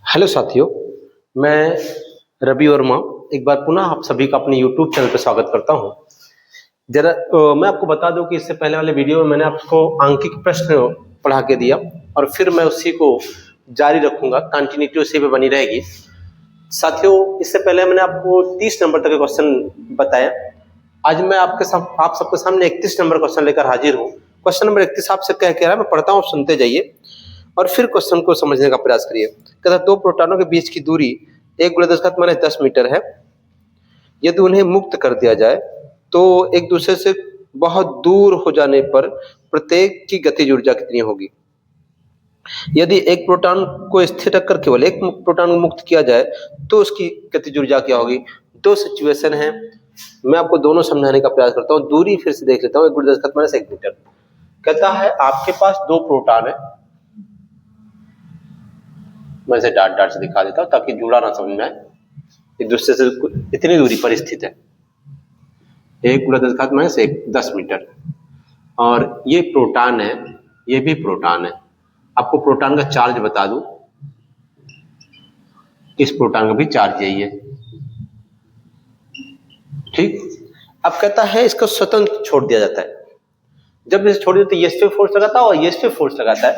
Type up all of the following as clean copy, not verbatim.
Hello साथियों, मैं रवि वर्मा एक बार पुनः आप सभी का अपने यूट्यूब चैनल पर स्वागत करता हूं। मैं आपको बता दूं कि इससे पहले वाले वीडियो में मैंने आपको आंकिक प्रश्न पढ़ा के दिया और फिर मैं उसी को जारी रखूंगा, कंटिन्यूटी उसी पे बनी रहेगी। साथियों, इससे पहले मैंने आपको 30 नंबर तक के क्वेश्चन बताया। आज मैं आप सबके सामने 31 नंबर क्वेश्चन लेकर हाजिर हूँ। क्वेश्चन नंबर 31 आपसे कह रहा है, मैं पढ़ता हूँ, सुनते जाइए और फिर क्वेश्चन को समझने का प्रयास करिए। कहता दो प्रोटॉनों के बीच की दूरी 10 मीटर है। यदि उन्हें मुक्त कर दिया जाए तो एक दूसरे से बहुत दूर हो जाने पर प्रत्येक की गतिज ऊर्जा कितनी होगी। यदि एक प्रोटॉन को स्थिर रखकर केवल एक प्रोटॉन को मुक्त किया जाए तो उसकी गतिज ऊर्जा क्या होगी। दो सिचुएशन है, मैं आपको दोनों समझाने का प्रयास करता हूँ। दूरी फिर से देख लेता हूँ, 1 मीटर। कहता है आपके पास दो प्रोटॉन है, मैं इसे डाट डाट से दिखा देता हूं ताकि जुड़ा ना समझ में आए। एक दूसरे से इतनी दूरी पर स्थित है, 10 मीटर, और ये प्रोटॉन है, ये भी प्रोटॉन है। आपको प्रोटॉन का चार्ज बता दूं, इस प्रोटॉन का भी चार्ज यही है, ठीक। अब कहता है इसको स्वतंत्र छोड़ दिया जाता है। जब इसे छोड़ देते इस पे फोर्स लगाता है और इस पे फोर्स लगाता है,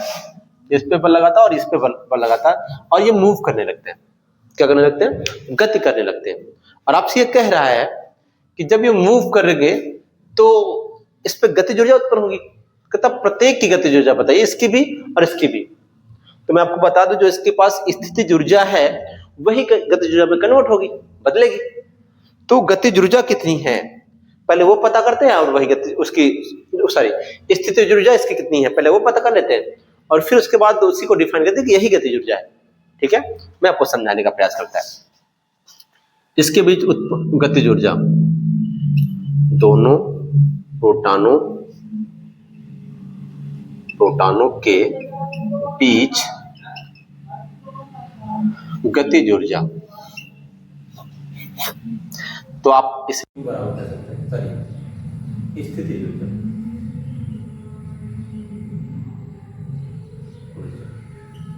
इस पे बल लगाता है और इस पे बल लगाता है, और ये मूव करने लगते हैं। क्या करने लगते हैं? गति करने लगते हैं। और आपसे ये कह रहा है कि जब ये मूव करेंगे तो इस पे गतिज ऊर्जा उत्पन्न होगी। कहता प्रत्येक की गतिज ऊर्जा बताइए, इसकी भी और इसकी भी। तो मैं आपको बता दूं, जो इसके पास स्थितिज ऊर्जा है वही गतिज ऊर्जा में कन्वर्ट होगी, बदलेगी। तो गतिज ऊर्जा कितनी है पहले वो पता करते हैं, और वही स्थितिज ऊर्जा इसकी कितनी है पहले वो पता कर लेते हैं, और फिर उसके बाद उसी को डिफाइन करते हैं कि यही गतिज ऊर्जा है। ठीक है, मैं आपको समझाने का प्रयास करता है। इसके बीच गतिज ऊर्जा, दोनों प्रोटॉनों के बीच गतिज ऊर्जा, तो आप इसे बराबर कर सकते हैं, सॉरी, स्थितिज ऊर्जा,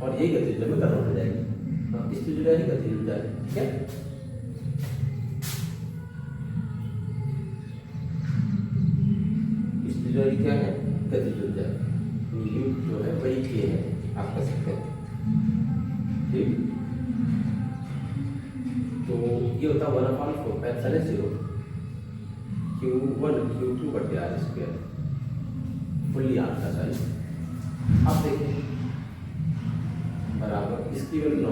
और यही गतिज ऊर्जा में कन्वर्ट हो जाएगी। स्थितिज ऊर्जा ही गतिज ऊर्जा है, ठीक है। स्थितिज ऊर्जा क्या है? गतिज ऊर्जा। यू जो है वही के है, आप कह सकते हैं, ठीक। तो ये होता है 1/4πε0 Q1 Q2/r², फुल्ली आर का साइज। अब देखिए बराबर इसकी वैल्यू 9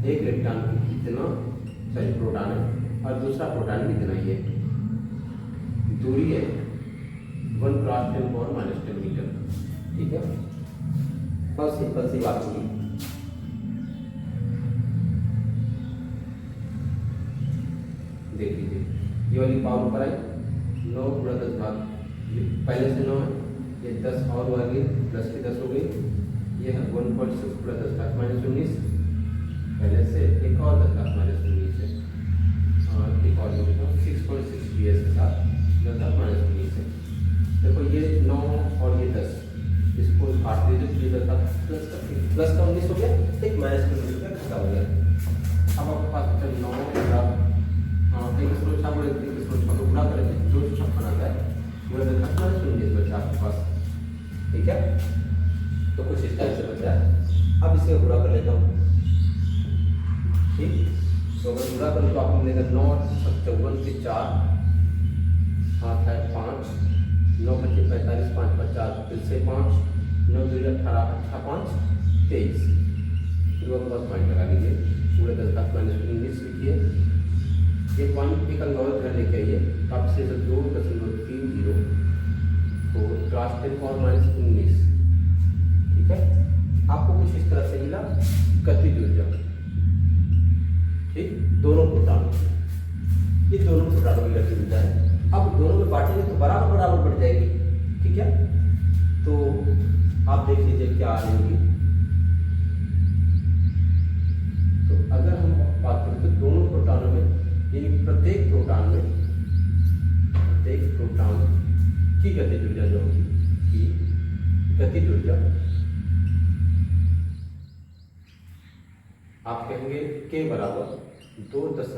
एक इलेक्ट्रॉन कितना, सॉरी प्रोटॉन है, और दूसरा प्रोटॉन कितना, ये दूरी है 1 × 10⁻⁻10 मीटर, ठीक है। बस सिंपल सी बात होगी। देख लीजिए, ये वाली पावर ऊपर आई, 9 × 10⁻, ये पहले से 9 है, ये 10 और आ गई, प्लस की 10 हो गई, ये है 1.6 × 10⁻19, पहले से एक और 10⁻19 है, और एक और 6.6 PS के साथ 10⁻19 है। देखो ये 9 और ये 10, इसको काट दीजिए, प्लस का 19 हो गया, एक माइनस का 19 हो गया, घटा हो गया। अब आपके पास 9 गुणा करेंगे, जो छप्पन आता है वो 10⁻19 बचा आपके पास, ठीक है। तो कुछ इस टाइप से बच रहा है। अब इसे गुणा कर लेता हूँ, ठीक। तो अगर गुणा करूँ तो आपको मिलेगा 9 × 54 के 4, 8 है 5, 9 × 45, 5 × 4 फिर से 5, 9 × 2 = 18, 18 5 23। फिर उसके बाद पॉइंट लगा लीजिए, पूरे 10⁻19 लिखिए। ये पॉइंट एक अंक और घर लेके आइए, आप से 2.30 तो क्लास 10⁻19, ठीक है। आपको कुछ इस तरह से मिला गतिज ऊर्जा, ठीक। दोनों प्रोटॉनों, ये दोनों प्रोटॉनों की गतिज ऊर्जा है। अब दोनों में बांटेंगे तो बराबर बराबर बढ़ जाएगी, ठीक है। तो आप देख लीजिए क्या आ रही होगी। तो अगर हम बात करें तो दोनों प्रोटॉनों में, यानी प्रत्येक प्रोटॉन की गतिज ऊर्जा जो होगी, की गतिज ऊर्जा आप कहेंगे के बराबर 2.034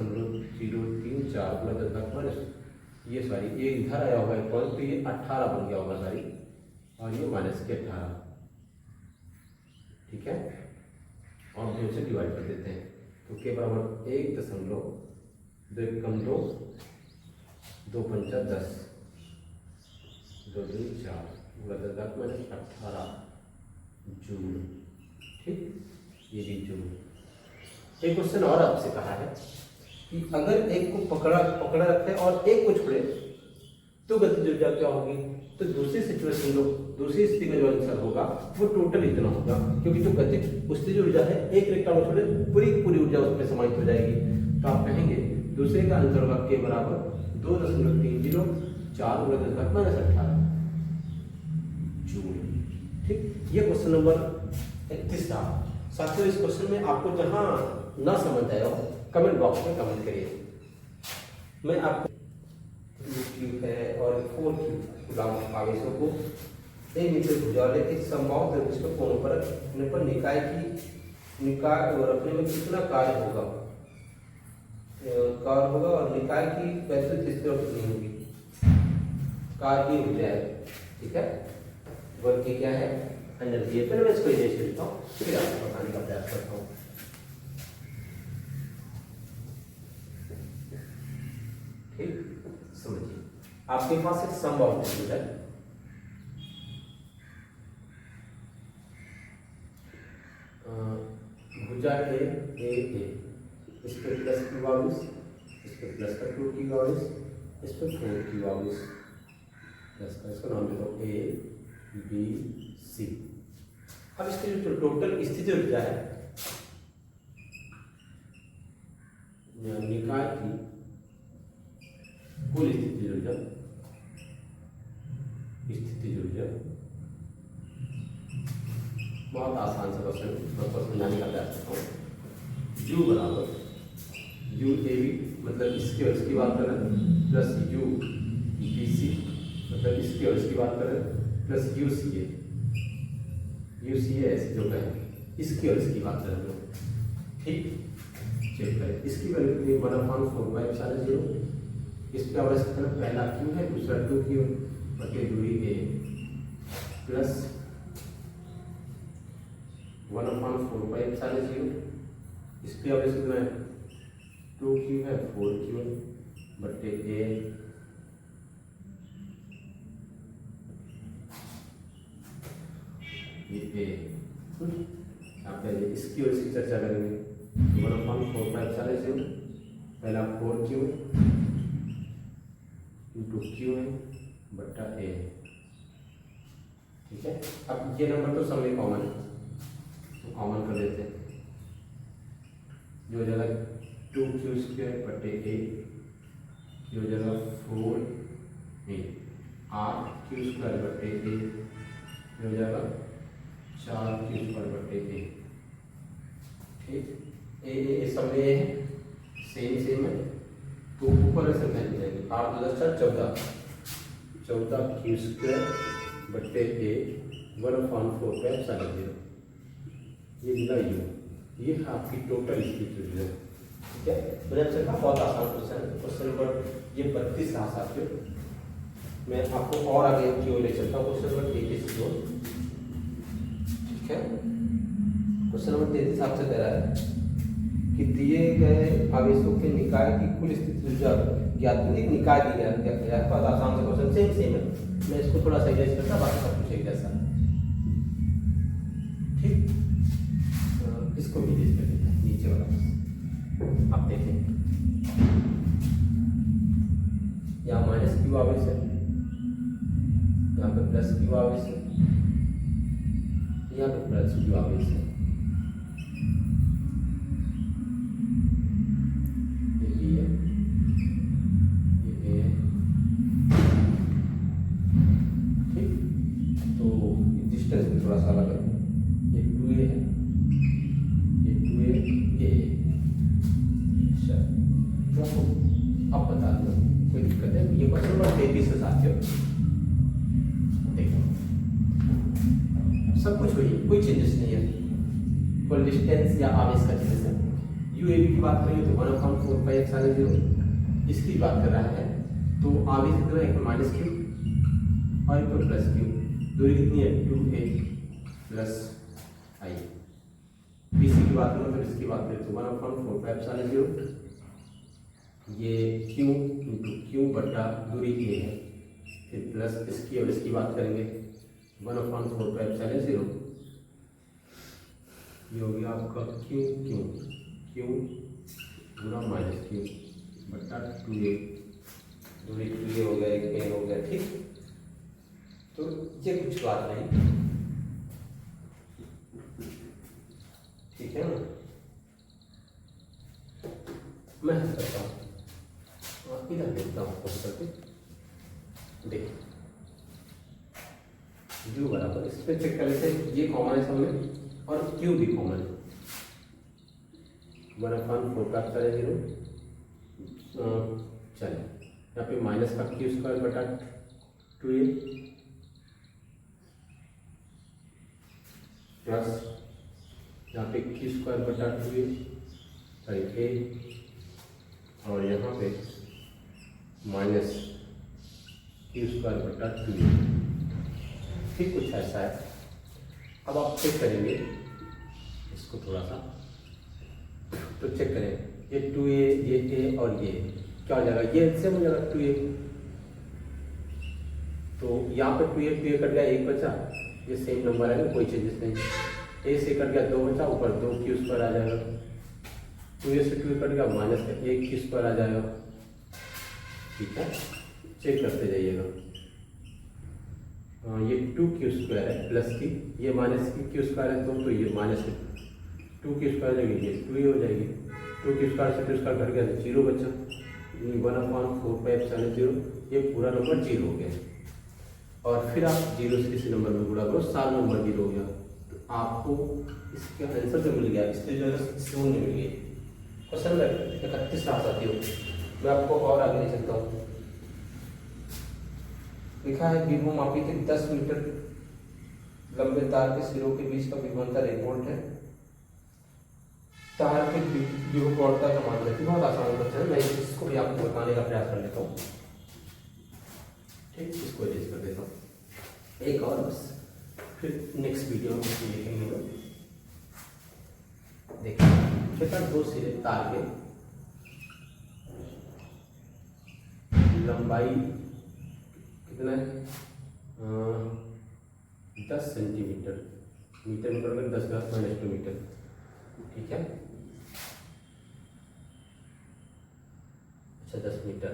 गुणा 10 घात माइनस, ये सॉरी ये इधर आया होगा एक पॉइंट, तो ये 18 बन गया होगा सॉरी, और ये माइनस के 18, ठीक है। और 2 से डिवाइड कर देते हैं, तो के बराबर 1.2 2 पंचा 10 2 दूनी 4 गुणा 10 घात माइनस 18 जूल, ठीक, ये भी जूल। एक क्वेश्चन और आपसे कहा है कि अगर एक को पकड़ा रखे और एक को छोड़े तो गतिज ऊर्जा क्या होगी। तो दूसरी सिचुएशन लो, दूसरी स्थिति में जो आंसर होगा वो टोटल इतना होगा, क्योंकि जो गतिज स्थिति ऊर्जा है एक इलेक्ट्रॉन को छोड़े पूरी ऊर्जा उसमें समाहित हो जाएगी। तो आप कहेंगे दूसरे का आंसर होगा के बराबर 2.304 गुणा 10 घात माइनस 18 जूल, ठीक। ये क्वेश्चन नंबर 31 था। साथियों इस क्वेश्चन में आपको जहां ना समझ आया हो कमेंट बॉक्स में कमेंट करिए। मैं आपको क्यूब है और 4 कूलम्ब आवेशों को एक मीटर भुजा वाले एक समबाहु द्रव्य कोनों पर रखने पर निकाय रखने में कितना कार्य होगा और निकाय की वैसे स्थिति कितनी होगी, कार्य की ऊर्जा है, ठीक है। वर्ग की क्या है एनर्जी है। पहले मैं इसको इधर से लिखता हूँ, फिर आपको बताने का प्रयास करता हूँ। ठीक, समझिए आपके पास एक समबाहु त्रिभुज है, भुजा ए इस पे प्लस क्यू आवेश, इस पे प्लस का 2 क्यू आवेश, इस पे 4 क्यू आवेश, प्लस का इसका नाम लिखो ए बी सी। अब इसकी जो टोटल स्थिति ऊर्जा है निकाय की कुल स्थिति ऊर्जा बहुत आसान से क्वेश्चन समझाने का प्रयास करता हूँ। यू बराबर यू ए बी मतलब इसकी और इसकी बात करें, प्लस यू बी सी मतलब इसकी और इसकी बात करें, प्लस यू सी ए ऐसे जो कहें इसकी और इसकी बात करें, ठीक। चेक करें इसकी वैल्यू कितनी 1/4/0। इस पे आवश्यक कितना, पहला क्यू है, दूसरा 2 क्यू बटे दूरी ए प्लस 1/4/0। इस पे आवश्यक कितना है, 2 क्यू है, 4 क्यू बटे ए ये आप पहले इसकी और इसकी चर्चा करेंगे। 1/4/0 पहला 4 क्यू इंटू क्यू है बट्टा ए, ठीक है। अब ये नंबर तो सब में कॉमन है, तो कॉमन कर देते हैं, जो हो जाएगा 2q² बटे ए, ये हो जाएगा 4a 8q² बटे ए, ये हो जाएगा 4q² बटे ए, ठीक। ए सब में है सेम है, तो ऊपर से मिल जाएगी 8 + 4 14q² बटे ए 1/4/0। ये मिला ये आपकी टोटल स्थिति ऊर्जा, ठीक है। मैंने आपसे कहा बहुत आसान क्वेश्चन नंबर ये 32 रहा साथियों। मैं आपको और आगे की ओर ले चलता हूँ, क्वेश्चन नंबर 33 की ओर, ठीक है। क्वेश्चन नंबर 33 आपसे कह रहा है कि दिए गए आवेशों के निकाय की कुल स्थिति ऊर्जा ज्ञात, निकाय की ज्ञात किया। बहुत आसान से क्वेश्चन सेम है, मैं इसको थोड़ा सा एडजस्ट करता, बाकी सब कुछ एक जैसा, ठीक। इसको भी एडजस्ट कर देते हैं नीचे वाला, आप देखें यहाँ माइनस क्यू आवेश है, यहाँ पे प्लस क्यू आवेश है, यहाँ पे प्लस क्यू आवेश है, ये बी है, ये ए है, ठीक। तो डिस्टेंस में थोड़ा सा अलग है, ये 2a है, ये 2a ये। अच्छा तो अब बता दो कोई दिक्कत है। ये क्वेश्चन नंबर 33 है साथियों, देखो सब कुछ वही, कोई चेंजेस नहीं है। इक्वल डिस्टेंस या आवेश का चिन्ह है। यूएवी की बात करें तो 1/4πε0 इसकी बात कर रहा है तो आवेश कितना है, एक माइनस क्यू और एक प्लस क्यू, दूरी कितनी है 2a प्लस आई। बीसी की बात करें तो इसकी बात करें तो 1/4πε0 ये क्यू इंटू क्यू बटा दूरी ए है, फिर प्लस इसकी और इसकी बात करेंगे 1/4πε0 ये हो गया आपका क्यू क्यू क्यू गुना माइनस क्यू बटा 2a, दूरी 2a हो गया, एक a हो गया, ठीक। तो ये कुछ बात नहीं, ठीक है ना। मैं करता हूँ, इधर देखता हूँ आपको करके, देखिए u बराबर, इस पर चेक कर लेते हैं, ये कॉमन है सब में और q भी कॉमन है। 1/4πε0 चले यहाँ पे माइनस का क्यू स्क्वायर बटा 2a प्लस यहाँ पे क्यू स्क्वायर बटा 2a और यहाँ पे माइनस क्यू स्क्वायर बटा 2a, ठीक कुछ ऐसा है। अब आप चेक करेंगे इसको थोड़ा सा, तो चेक करें ये 2a, ये a और ये क्या हो जाएगा, ये सेम हो जाएगा 2a, तो यहाँ पे 2a कट गया, एक बचा, ये सेम नंबर है, कोई चेंजेस नहीं। a से कट गया 2 बचा, ऊपर 2 क्यू स्क्वायर आ जाएगा, 2a से 2 कट गया, माइनस का 1 क्यू स्क्वायर आ जाएगा, ठीक है। चेक करते जाइएगा, ये 2 क्यू स्क्वायर है प्लस की, ये माइनस की क्यू स्क्वायर है तो ये माइनस 2 क्यू स्क्वायर जाएगी, ये 2a हो जाएगी, 2 क्यू स्क्वायर से 2 स्क्वायर कट गया तो 0 बचा, 1/4πε0, ये पूरा नंबर 0 हो गया। और फिर आप 0 से किसी नंबर में गुणा करो, सारा नंबर 0 हो गया, तो आपको इसका आंसर जो मिल गया, इसलिए जो है शून्य मिल गई। क्वेश्चन नंबर 31 आ जाती हो, मैं आपको और आगे ले चलता हूँ। लिखा है विभव मापी के 10 मीटर लंबे तार के सिरों के बीच का विभवांतर 1 वोल्ट है। तार के विभव कोणता का मान लेते, बहुत आसान क्वेश्चन है, मैं इसको भी आपको बताने का प्रयास कर लेता हूँ, ठीक। इसको एरेंज कर देता हूँ एक और बस, फिर नेक्स्ट वीडियो में देखेंगे लोग। देखिए बेटा, 2 सिरे तार के लंबाई कितना है, 10 सेंटीमीटर, मीटर में 10⁻² मीटर, ठीक है। अच्छा 10 मीटर।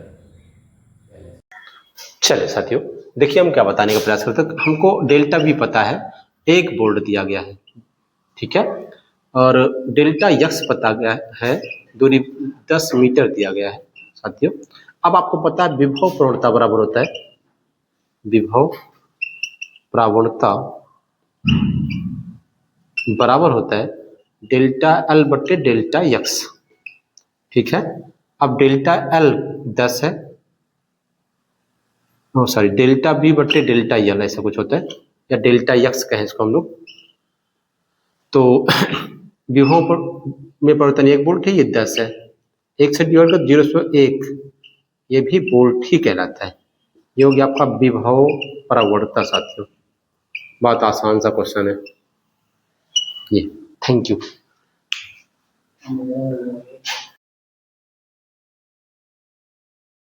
चले साथियों, देखिए हम क्या बताने का प्रयास करते हैं। हमको डेल्टा भी पता है, 1 वोल्ट दिया गया है, ठीक है, और डेल्टा यक्स पता गया है, दूरी 10 मीटर दिया गया है साथियों। अब आपको पता है विभव प्रवणता बराबर होता है, विभव प्रवणता बराबर होता है डेल्टा एल बटे डेल्टा यक्स, ठीक है। अब डेल्टा एल 10 है, सॉरी डेल्टा बी बटे डेल्टा एल ऐसा कुछ होता है, या डेल्टा यक्स कहें इसको हम लोग। तो विभव में परिवर्तन 1 वोल्ट है, ये 10 है, 1 से डिवाइड कर 0.1, ये भी वोल्ट ही कहलाता है। ये हो गया आपका विभव प्रवणता साथियों, बहुत आसान सा क्वेश्चन है ये। Thank you.